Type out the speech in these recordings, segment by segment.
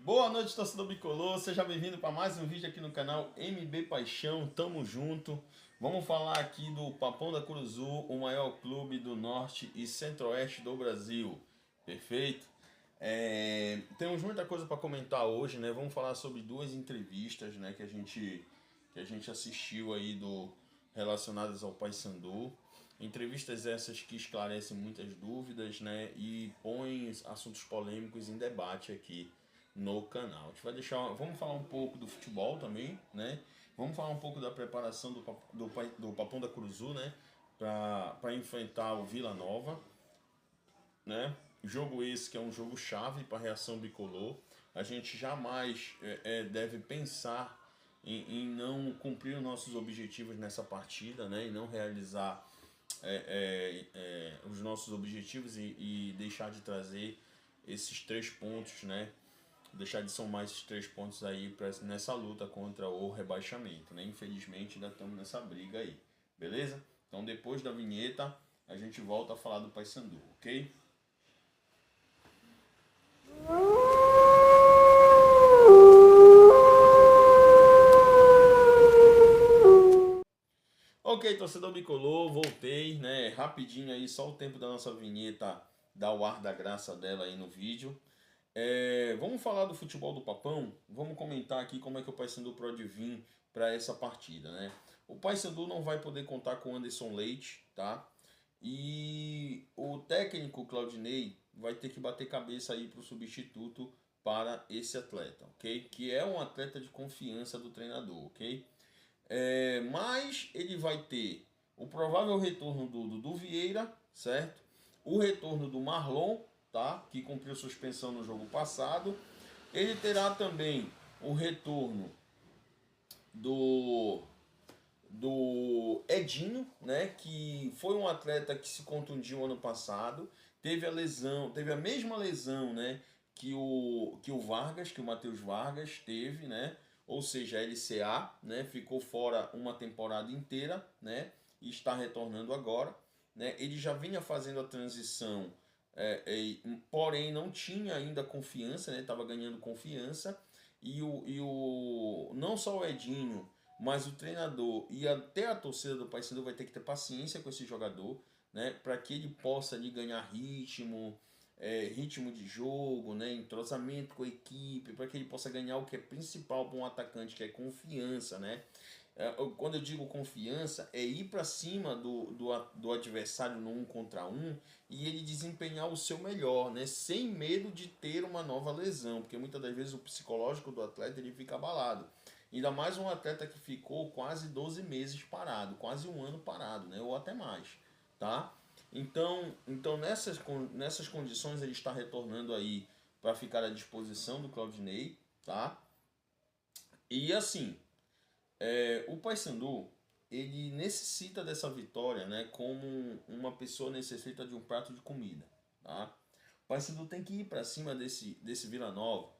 Boa noite, torcedor bicolor. Seja bem-vindo para mais um vídeo aqui no canal MB Paixão. Tamo junto. Vamos falar aqui do Papão da Curuzu, o maior clube do norte e centro-oeste do Brasil. Perfeito? Temos muita coisa para comentar hoje, né? Vamos falar sobre duas entrevistas, né, que a gente assistiu aí relacionadas ao Paysandu. Entrevistas essas que esclarecem muitas dúvidas, né, e põem assuntos polêmicos em debate aqui no canal. A gente vai vamos falar um pouco do futebol também, né? Vamos falar um pouco da preparação do Papão da Curuzu, né, para enfrentar o Vila Nova, né? Jogo esse que é um jogo chave para a reação bicolor. A gente jamais deve pensar em não cumprir os nossos objetivos nessa partida, né? E não realizar os nossos objetivos e deixar de trazer esses 3 pontos, né? Deixar de somar esses 3 pontos aí nessa luta contra o rebaixamento, né? Infelizmente ainda estamos nessa briga aí, beleza? Então depois da vinheta a gente volta a falar do Paysandu, ok? Ok, torcedor bicolor, voltei, né? Rapidinho aí, só o tempo da nossa vinheta dar o ar da graça dela aí no vídeo. Vamos falar do futebol do Papão. Vamos comentar aqui como é que o Paysandu pode vir para essa partida, né? O Paysandu não vai poder contar com o Anderson Leite, tá? E o técnico Claudinei vai ter que bater cabeça aí para o substituto para esse atleta, ok? Que é um atleta de confiança do treinador, ok? Mas ele vai ter o provável retorno do Dudu Vieira, certo? O retorno do Marlon, tá? Que cumpriu suspensão no jogo passado. Ele terá também o retorno do Edinho, né? Que foi um atleta que se contundiu ano passado, teve a lesão, teve a mesma lesão, né? Que o Vargas, que o Matheus Vargas teve, né? Ou seja, a LCA, né? Ficou fora uma temporada inteira, né? E está retornando agora, né? Ele já vinha fazendo a transição, porém não tinha ainda confiança, né? Estava ganhando confiança não só o Edinho, mas o treinador e até a torcida do Paysandu vai ter que ter paciência com esse jogador, né, para que ele possa ali ganhar ritmo, ritmo de jogo, né, entrosamento com a equipe, para que ele possa ganhar o que é principal para um atacante, que é confiança, né? Quando eu digo confiança, é ir para cima do adversário no 1 contra 1 e ele desempenhar o seu melhor, né? Sem medo de ter uma nova lesão, porque muitas das vezes o psicológico do atleta ele fica abalado. Ainda mais um atleta que ficou quase 12 meses parado, quase um ano parado, né? Ou até mais, tá? Então nessas condições ele está retornando aí para ficar à disposição do Claudinei, tá? E assim, o Paysandu, ele necessita dessa vitória, né, como uma pessoa necessita de um prato de comida, tá? O Paysandu tem que ir para cima desse Vila Nova,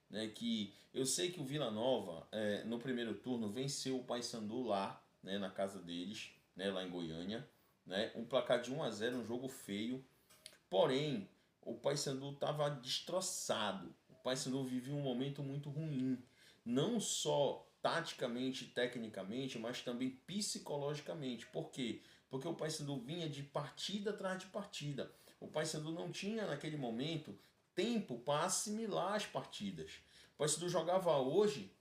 né, que eu sei que o Vila Nova, no primeiro turno, venceu o Paysandu lá, né, na casa deles, né, lá em Goiânia, né, um placar de 1-0, um jogo feio, porém, o Paysandu estava destroçado, o Paysandu vivia um momento muito ruim, não só taticamente, tecnicamente, mas também psicologicamente. Por quê? Porque o Paysandu vinha de partida atrás de partida. O Paysandu não tinha naquele momento tempo para assimilar as partidas. O Paysandu jogava hoje,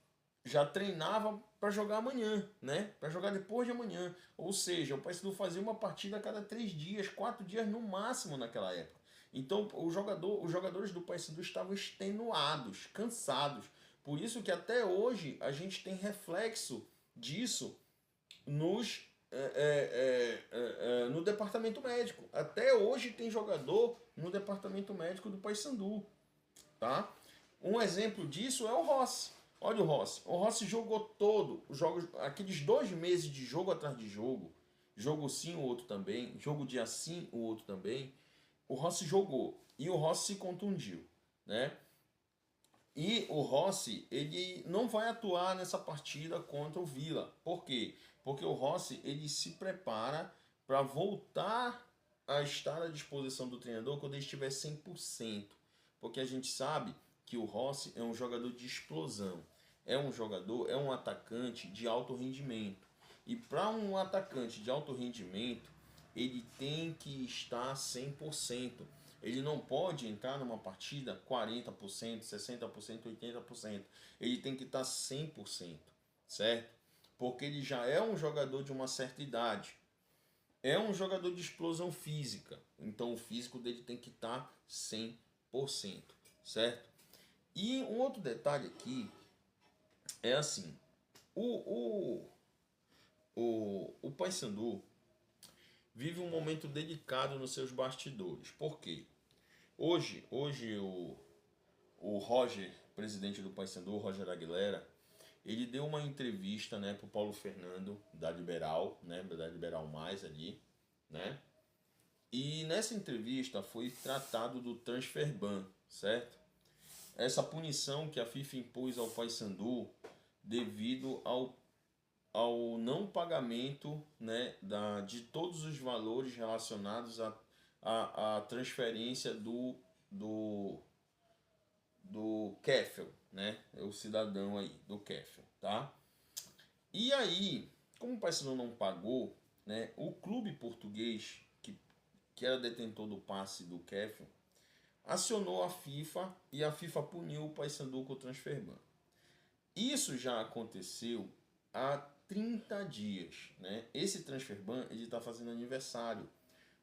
já treinava para jogar amanhã, né? Para jogar depois de amanhã. Ou seja, o Paysandu fazia uma partida a cada 3 dias, 4 dias no máximo naquela época. Então os jogadores do Paysandu estavam extenuados, cansados. Por isso que até hoje a gente tem reflexo disso nos, no departamento médico. Até hoje tem jogador no departamento médico do Paysandu, tá? Um exemplo disso é o Rossi. Olha o Rossi. O Rossi jogou todo os jogos, aqueles 2 meses de jogo atrás de jogo. Jogo sim, o outro também. Jogo dia sim, o outro também. O Rossi jogou e o Rossi se contundiu, né? E o Rossi, ele não vai atuar nessa partida contra o Vila. Por quê? Porque o Rossi, ele se prepara para voltar a estar à disposição do treinador quando ele estiver 100%. Porque a gente sabe que o Rossi é um jogador de explosão. É um jogador, é um atacante de alto rendimento. E para um atacante de alto rendimento, ele tem que estar 100%. Ele não pode entrar numa partida 40%, 60%, 80%. Ele tem que estar 100%, certo? Porque ele já é um jogador de uma certa idade. É um jogador de explosão física. Então o físico dele tem que estar 100%, certo? E um outro detalhe aqui é assim, o Paysandu vive um momento delicado nos seus bastidores. Por quê? Hoje o Roger, presidente do Paysandu, o Roger Aguilera, ele deu uma entrevista, né, pro Paulo Fernando, da Liberal, né, da Liberal Mais ali, né? E nessa entrevista foi tratado do transfer ban, certo? Essa punição que a FIFA impôs ao Paysandu devido ao não pagamento, né, de todos os valores relacionados à transferência do Keffel, né? É o cidadão aí, do Keffel, tá? E aí, como o Paysandu não pagou, né, o clube português, que era detentor do passe do Keffel, acionou a FIFA e a FIFA puniu o Paysandu com o transfer ban. Isso já aconteceu há 30 dias, né? Esse transfer ban, ele está fazendo aniversário.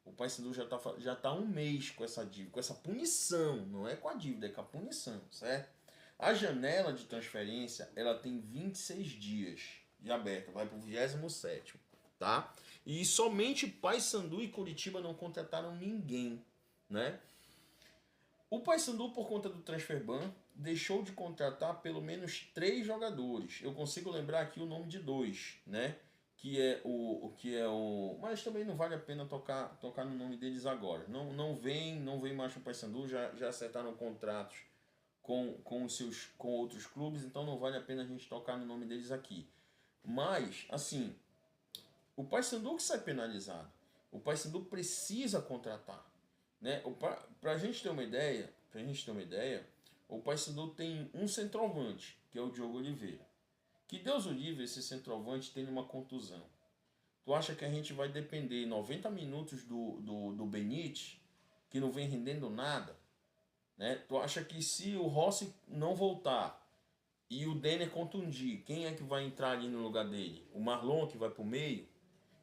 O Paysandu já tá um mês com essa dívida, com essa punição, não é com a dívida, é com a punição, certo? A janela de transferência, ela tem 26 dias de aberta, vai para o 27º, tá? E somente Paysandu e Curitiba não contrataram ninguém, né? O Paysandu, por conta do transfer ban, deixou de contratar pelo menos 3 jogadores. Eu consigo lembrar aqui o nome de 2, né? Mas também não vale a pena tocar no nome deles agora. Não vem mais pro Paysandu, já acertaram contratos com outros clubes, então não vale a pena a gente tocar no nome deles aqui. Mas, assim, o Paysandu que sai penalizado. O Paysandu precisa contratar, né? Para a gente ter uma ideia, o Paysandu tem um centroavante, que é o Diogo Oliveira. Que Deus o livre esse centroavante tendo uma contusão. Tu acha que a gente vai depender 90 minutos do Benítez, que não vem rendendo nada? Né? Tu acha que se o Rossi não voltar e o Denner contundir, quem é que vai entrar ali no lugar dele? O Marlon que vai pro meio?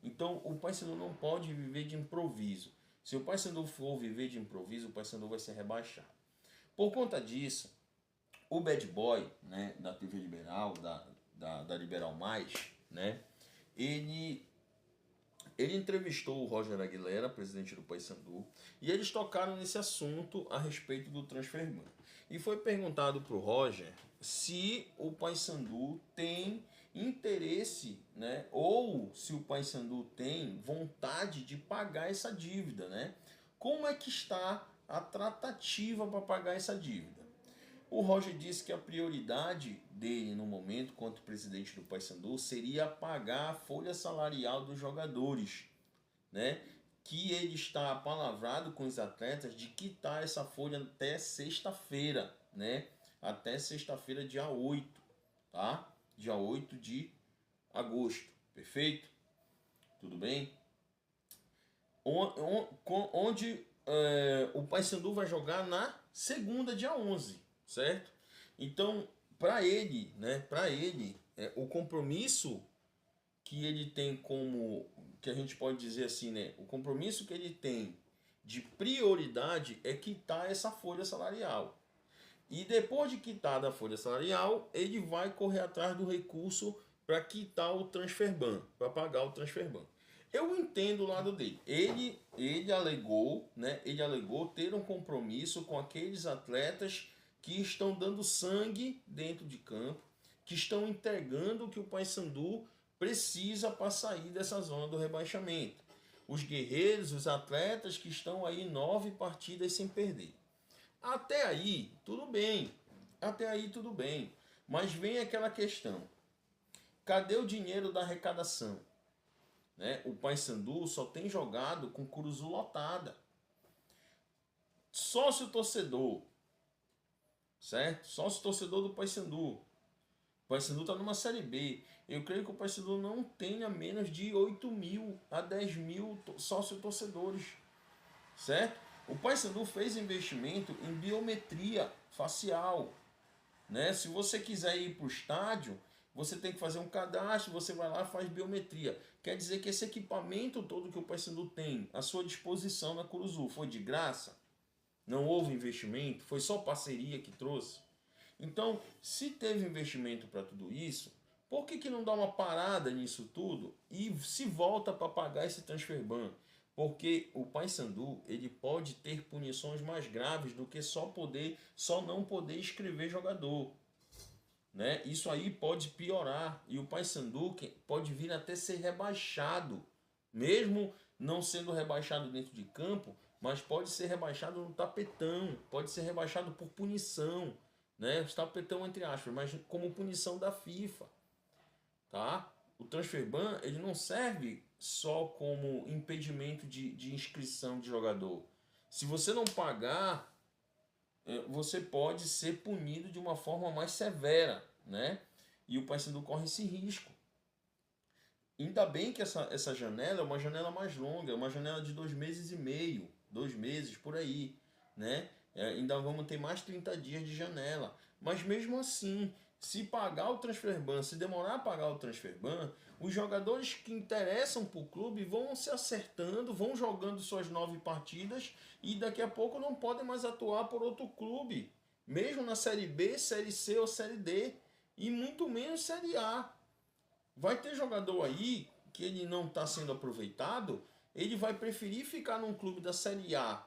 Então o Paysandu não pode viver de improviso. Se o Paysandu for viver de improviso, o Paysandu vai ser rebaixado. Por conta disso, o Bad Boy, né, da TV Liberal, da Liberal Mais, né, ele entrevistou o Roger Aguilera, presidente do Paysandu, e eles tocaram nesse assunto a respeito do transfer ban. E foi perguntado para o Roger se o Paysandu tem interesse, né, ou se o Paysandu tem vontade de pagar essa dívida, né? Como é que está a tratativa para pagar essa dívida? O Roger disse que a prioridade dele no momento, quanto presidente do Paysandu, seria pagar a folha salarial dos jogadores, né? Que ele está apalavrado com os atletas de quitar essa folha até sexta-feira, né? Até sexta-feira, dia 8, tá? Dia 8 de agosto, perfeito? Tudo bem? Onde o Paysandu vai jogar na segunda, dia 11, certo? Então, para ele, né, o compromisso que ele tem que a gente pode dizer assim, né, o compromisso que ele tem de prioridade é quitar essa folha salarial. E depois de quitar da folha salarial, ele vai correr atrás do recurso para quitar o transfer ban, para pagar o transfer ban. Eu entendo o lado dele. Ele alegou, né? Ele alegou ter um compromisso com aqueles atletas que estão dando sangue dentro de campo, que estão entregando o que o Paysandu precisa para sair dessa zona do rebaixamento. Os guerreiros, os atletas que estão aí 9 partidas sem perder. Até aí, tudo bem. Até aí, tudo bem. Mas vem aquela questão. Cadê o dinheiro da arrecadação? Né? O Paysandu só tem jogado com Curuzu lotada. Sócio torcedor certo? Sócio torcedor do Paysandu. O Paysandu está numa Série B. Eu creio que o Paysandu não tenha menos de 8 mil a 10 mil sócios torcedores, certo? O Paysandu fez investimento em biometria facial, né? Se você quiser ir para o estádio, você tem que fazer um cadastro, você vai lá e faz biometria. Quer dizer que esse equipamento todo que o Paysandu tem à sua disposição na Curuzu foi de graça? Não houve investimento? Foi só parceria que trouxe? Então, se teve investimento para tudo isso, por que não dá uma parada nisso tudo e se volta para pagar esse transfer ban? Porque o Paysandu ele pode ter punições mais graves do que só não poder inscrever jogador, né? Isso aí pode piorar e o Paysandu pode vir até ser rebaixado, mesmo não sendo rebaixado dentro de campo, mas pode ser rebaixado no tapetão, pode ser rebaixado por punição, né? Tapetão entre aspas, mas como punição da FIFA, tá? O transfer ban ele não serve só como impedimento de inscrição de jogador. Se você não pagar, você pode ser punido de uma forma mais severa, né? E o Paysandu corre esse risco. Ainda bem que essa janela é uma janela mais longa, é uma janela de 2 meses e meio, 2 meses por aí, né? Ainda vamos ter mais 30 dias de janela. Mas mesmo assim, se pagar o transfer ban, se demorar a pagar o transfer ban, os jogadores que interessam para o clube vão se acertando, vão jogando suas 9 partidas e daqui a pouco não podem mais atuar por outro clube, mesmo na Série B, Série C ou Série D, e muito menos Série A. Vai ter jogador aí que ele não está sendo aproveitado, ele vai preferir ficar num clube da Série A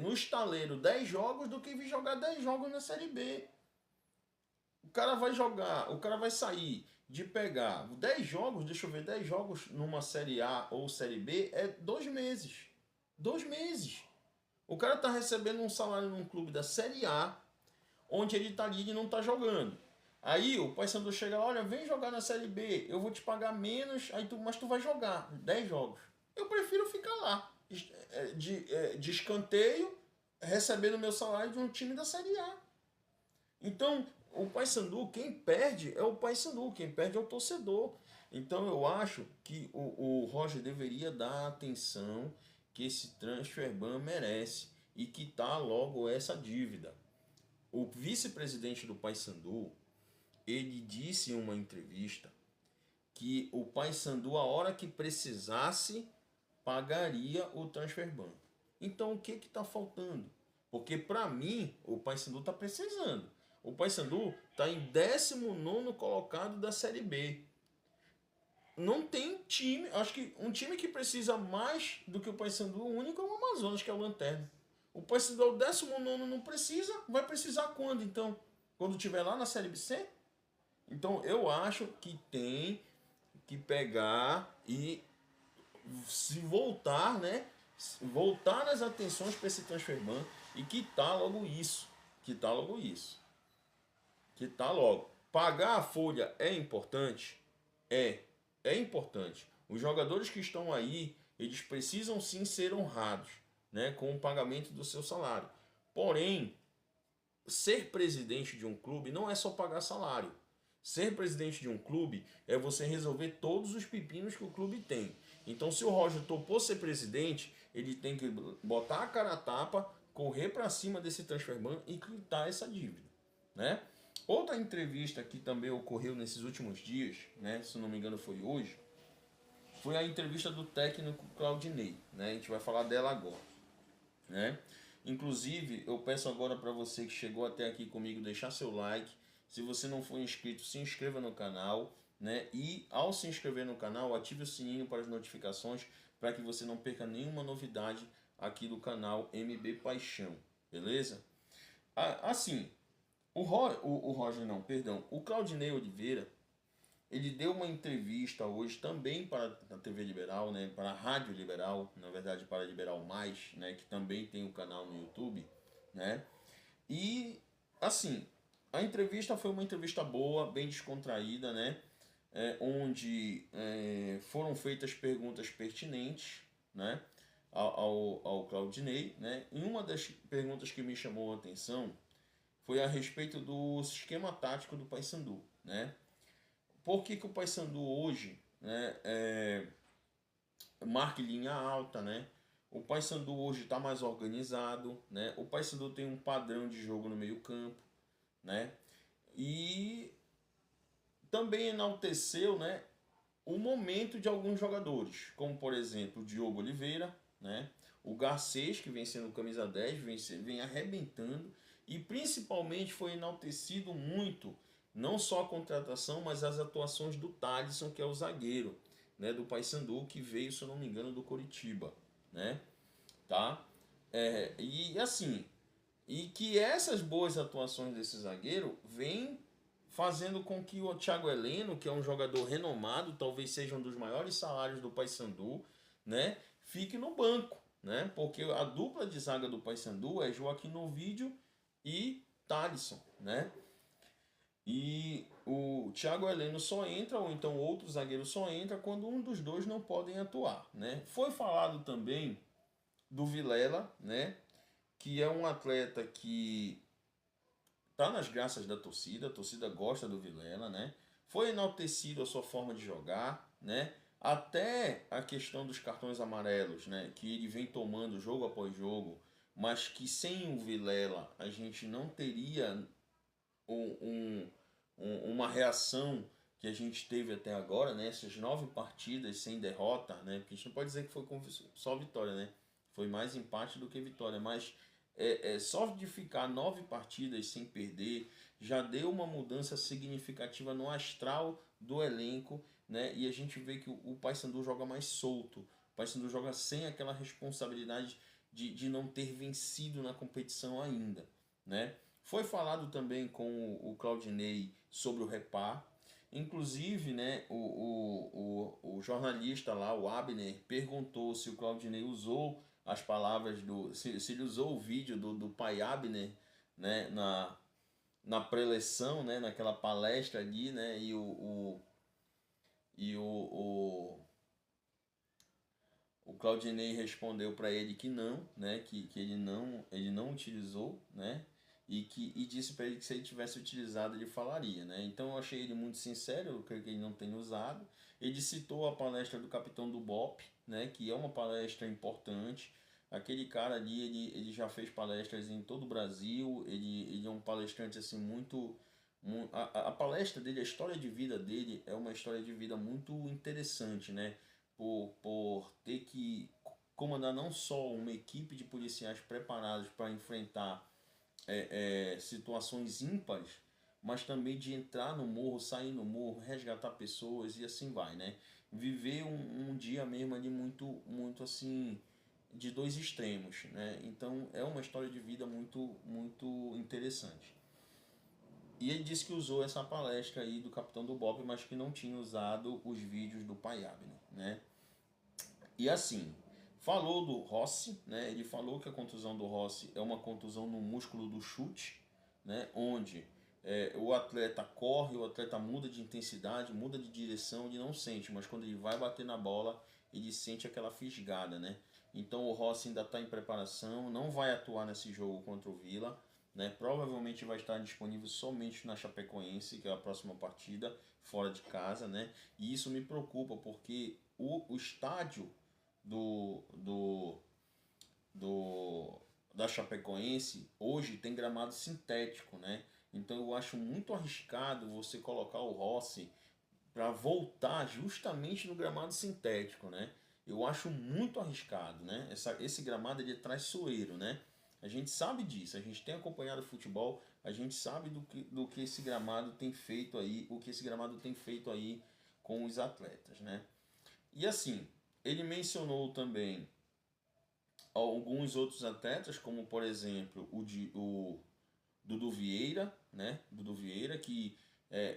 no estaleiro 10 jogos do que vir jogar 10 jogos na Série B. O cara vai jogar, o cara vai sair de pegar 10 jogos, deixa eu ver, 10 jogos numa Série A ou Série B é 2 meses. 2 meses. O cara tá recebendo um salário num clube da Série A, onde ele tá ali e não tá jogando. Aí o Paysandu chega lá, olha, vem jogar na Série B, eu vou te pagar menos, mas tu vai jogar 10 jogos. Eu prefiro ficar lá, de escanteio, recebendo meu salário de um time da Série A. Então, o Paysandu, quem perde é o Paysandu, quem perde é o torcedor. Então, eu acho que o Roger deveria dar a atenção que esse transfer ban merece e quitar logo essa dívida. O vice-presidente do Paysandu, ele disse em uma entrevista que o Paysandu, a hora que precisasse, pagaria o transfer ban. Então, o que está faltando? Porque, para mim, o Paysandu está precisando. O Paysandu está em 19º colocado da Série B. Não tem time, acho que um time que precisa mais do que o Paysandu, o único é o Amazonas, que é o Lanterna. O Paysandu é o 19º, não precisa, vai precisar quando então? Quando tiver lá na Série C? Então eu acho que tem que pegar e se voltar, né? Voltar as atenções para esse transfer ban e quitar logo isso. Quitar logo isso. Quitar logo. Pagar a folha é importante? É importante. Os jogadores que estão aí, eles precisam sim ser honrados, né, com o pagamento do seu salário. Porém, ser presidente de um clube não é só pagar salário. Ser presidente de um clube é você resolver todos os pepinos que o clube tem. Então, se o Roger topou ser presidente, ele tem que botar a cara a tapa, correr para cima desse transfer ban e quitar essa dívida, né? Outra entrevista que também ocorreu nesses últimos dias, né, se não me engano foi hoje, foi a entrevista do técnico Claudinei, né? A gente vai falar dela agora, né? Inclusive, eu peço agora para você que chegou até aqui comigo deixar seu like. Se você não for inscrito, se inscreva no canal, né? E ao se inscrever no canal, ative o sininho para as notificações para que você não perca nenhuma novidade aqui do canal MB Paixão, beleza? Assim, o Roger não, perdão, o Claudinei Oliveira, ele deu uma entrevista hoje também para a TV Liberal, né, para a Rádio Liberal, na verdade para a Liberal Mais, né, que também tem o canal no YouTube, né? E assim, a entrevista foi uma entrevista boa, bem descontraída, né? Onde foram feitas perguntas pertinentes, né, ao Claudinei, né? E uma das perguntas que me chamou a atenção foi a respeito do esquema tático do Paysandu, né? Por que, que o Paysandu hoje, né, marca em linha alta, né? O Paysandu hoje está mais organizado, né? O Paysandu tem um padrão de jogo no meio-campo, né? E também enalteceu, né, o momento de alguns jogadores, como por exemplo o Diogo Oliveira, né? O Garcês, que vem sendo camisa 10, vem arrebentando, e principalmente foi enaltecido muito, não só a contratação, mas as atuações do Thalisson, que é o zagueiro, né, do Paysandu, que veio, se eu não me engano, do Coritiba, né? Tá? E assim, e que essas boas atuações desse zagueiro vêm fazendo com que o Thiago Heleno, que é um jogador renomado, talvez seja um dos maiores salários do Paysandu, né, fique no banco, né? Porque a dupla de zaga do Paysandu é Joaquim Novídio e Thalisson, né? E o Thiago Heleno só entra, ou então outro zagueiro só entra, quando um dos dois não podem atuar, né? Foi falado também do Vilela, né? Que é um atleta que tá nas graças da torcida, a torcida gosta do Vilela, né? Foi enaltecido a sua forma de jogar, né? Até a questão dos cartões amarelos, né? Que ele vem tomando jogo após jogo, mas que sem o Vilela a gente não teria um, um- uma reação que a gente teve até agora, né? Essas 9 partidas sem derrota, né? Porque a gente não pode dizer que foi só vitória, né? Foi mais empate do que vitória, mas só de ficar 9 partidas sem perder já deu uma mudança significativa no astral do elenco, né? E a gente vê que o Paysandu joga mais solto, o Paysandu joga sem aquela responsabilidade de não ter vencido na competição ainda, né? Foi falado também com o Claudinei sobre o Repar. Inclusive, né, o jornalista lá, o Abner, perguntou se o Claudinei usou as palavras do. Se ele usou o vídeo do pai Abner, né, na preleção, né, naquela palestra ali, né, e o Claudinei respondeu para ele que não, né, que ele não utilizou, né, e disse para ele que se ele tivesse utilizado ele falaria, né. Então eu achei ele muito sincero, eu creio que ele não tenha usado. Ele citou a palestra do capitão do BOP, né, que é uma palestra importante. Aquele cara ali, ele já fez palestras em todo o Brasil, ele é um palestrante assim muito a palestra dele, a história de vida dele é uma história de vida muito interessante, né? Por ter que comandar não só uma equipe de policiais preparados para enfrentar situações ímpares, mas também de entrar no morro, sair no morro, resgatar pessoas e assim vai, né? Viver um dia mesmo ali muito assim, de dois extremos, né? Então é uma história de vida muito interessante. E ele disse que usou essa palestra aí do Capitão do Bob, mas que não tinha usado os vídeos do Pai Abner, né? E assim, falou do Rossi, né? Ele falou que a contusão do Rossi é uma contusão no músculo do chute, né? Onde o atleta corre, o atleta muda de intensidade, muda de direção, ele não sente, mas quando ele vai bater na bola, ele sente aquela fisgada, né? Então o Rossi ainda está em preparação, não vai atuar nesse jogo contra o Vila, né? Provavelmente vai estar disponível somente na Chapecoense, que é a próxima partida, fora de casa, né? E isso me preocupa, porque o estádio do, do, do da Chapecoense hoje tem gramado sintético, né? Então eu acho muito arriscado você colocar o Rossi para voltar justamente no gramado sintético, né? Eu acho muito arriscado, né? Esse gramado ele é traiçoeiro, né? A gente sabe disso, a gente tem acompanhado o futebol, a gente sabe do que esse gramado tem feito aí, o que esse gramado tem feito aí com os atletas, né? E assim, ele mencionou também alguns outros atletas, como por exemplo o Dudu Vieira, né? Dudu Vieira que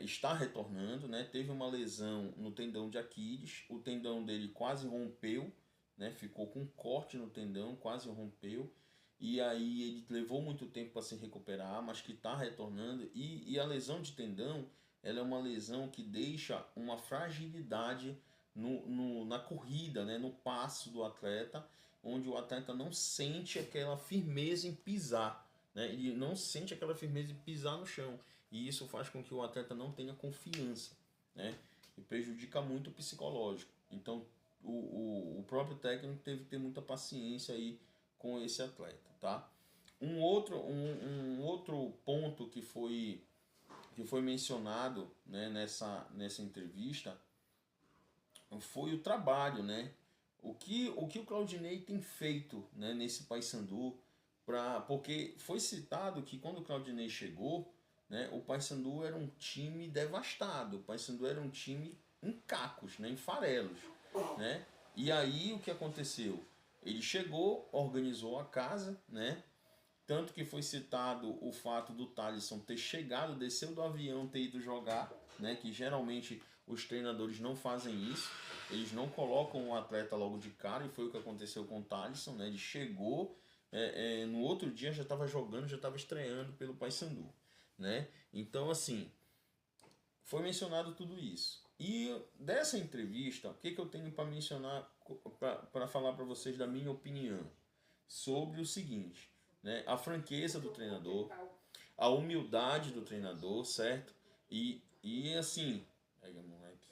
está retornando, né? Teve uma lesão no tendão de Aquiles, o tendão dele quase rompeu, né? Ficou com um corte no tendão, quase rompeu. E aí ele levou muito tempo para se recuperar, mas que está retornando. E a lesão de tendão, ela é uma lesão que deixa uma fragilidade na corrida, né? No passo do atleta, onde o atleta não sente aquela firmeza em pisar, né? Ele não sente aquela firmeza de pisar no chão. E isso faz com que o atleta não tenha confiança, né? E prejudica muito o psicológico. Então, o próprio técnico teve que ter muita paciência aí com esse atleta, tá? Um outro ponto que foi mencionado, né, nessa entrevista foi o trabalho, né? O que o Claudinei tem feito, né, nesse Paysandu, porque foi citado que quando o Claudinei chegou, né, o Paysandu era um time devastado, o Paysandu era um time em cacos, né, em farelos, né? E aí o que aconteceu? Ele chegou, organizou a casa, né? Tanto que foi citado o fato do Thalisson ter chegado, desceu do avião, ter ido jogar, né? Que geralmente os treinadores não fazem isso. Eles não colocam o atleta logo de cara, e foi o que aconteceu com o Thalisson, né? Ele chegou, no outro dia já estava jogando, já estava estreando pelo Paysandu, né? Então, assim, foi mencionado tudo isso. E dessa entrevista, o que, que eu tenho para mencionar, para falar para vocês da minha opinião sobre o seguinte, né? A franqueza do treinador, a humildade do treinador, certo? E assim, pega, moleque.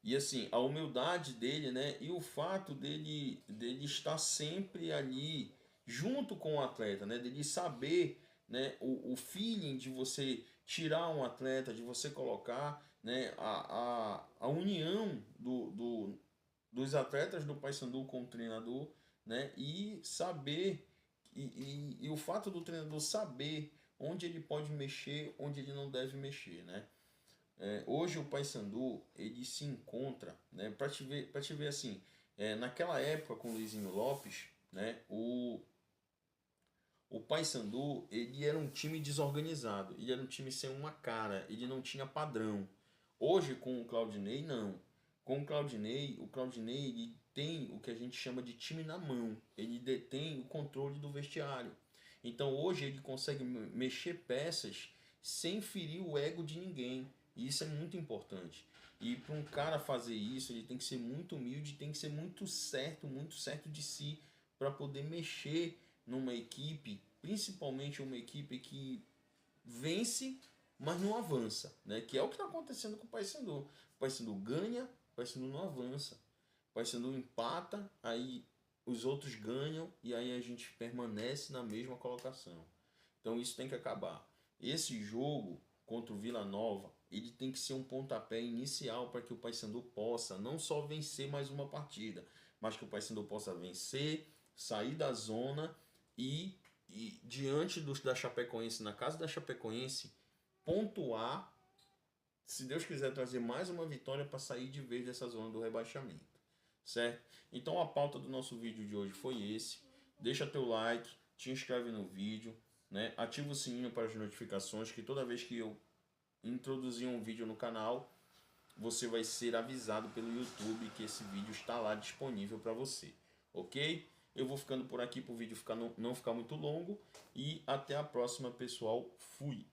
E assim, a humildade dele, né? E o fato dele estar sempre ali junto com o atleta, né? Dele saber, né? O feeling de você tirar um atleta, de você colocar, né? A união dos atletas do Paysandu com o treinador, né? E saber e o fato do treinador saber onde ele pode mexer, onde ele não deve mexer, né? Hoje o Paysandu ele se encontra, né? Para te ver assim, naquela época com o Luizinho Lopes, né? O Paysandu ele era um time desorganizado, ele era um time sem uma cara, ele não tinha padrão. Hoje com o Claudinei não. Com o Claudinei ele tem o que a gente chama de time na mão. Ele detém o controle do vestiário. Então hoje ele consegue mexer peças sem ferir o ego de ninguém. E isso é muito importante. E para um cara fazer isso, ele tem que ser muito humilde, tem que ser muito certo de si para poder mexer numa equipe, principalmente uma equipe que vence, mas não avança, né? Que é o que está acontecendo com o Paysandu. O Paysandu ganha, o Paysandu não avança. O Paysandu empata, aí os outros ganham e aí a gente permanece na mesma colocação. Então isso tem que acabar. Esse jogo contra o Vila Nova, ele tem que ser um pontapé inicial para que o Paysandu possa não só vencer mais uma partida, mas que o Paysandu possa vencer, sair da zona e diante da Chapecoense, na casa da Chapecoense, pontuar, se Deus quiser trazer mais uma vitória para sair de vez dessa zona do rebaixamento, certo? Então a pauta do nosso vídeo de hoje foi esse. Deixa teu like, te inscreve no vídeo, né? Ativa o sininho para as notificações, que toda vez que eu introduzir um vídeo no canal, você vai ser avisado pelo YouTube que esse vídeo está lá disponível para você, ok? Eu vou ficando por aqui para o vídeo não ficar muito longo e até a próxima, pessoal. Fui!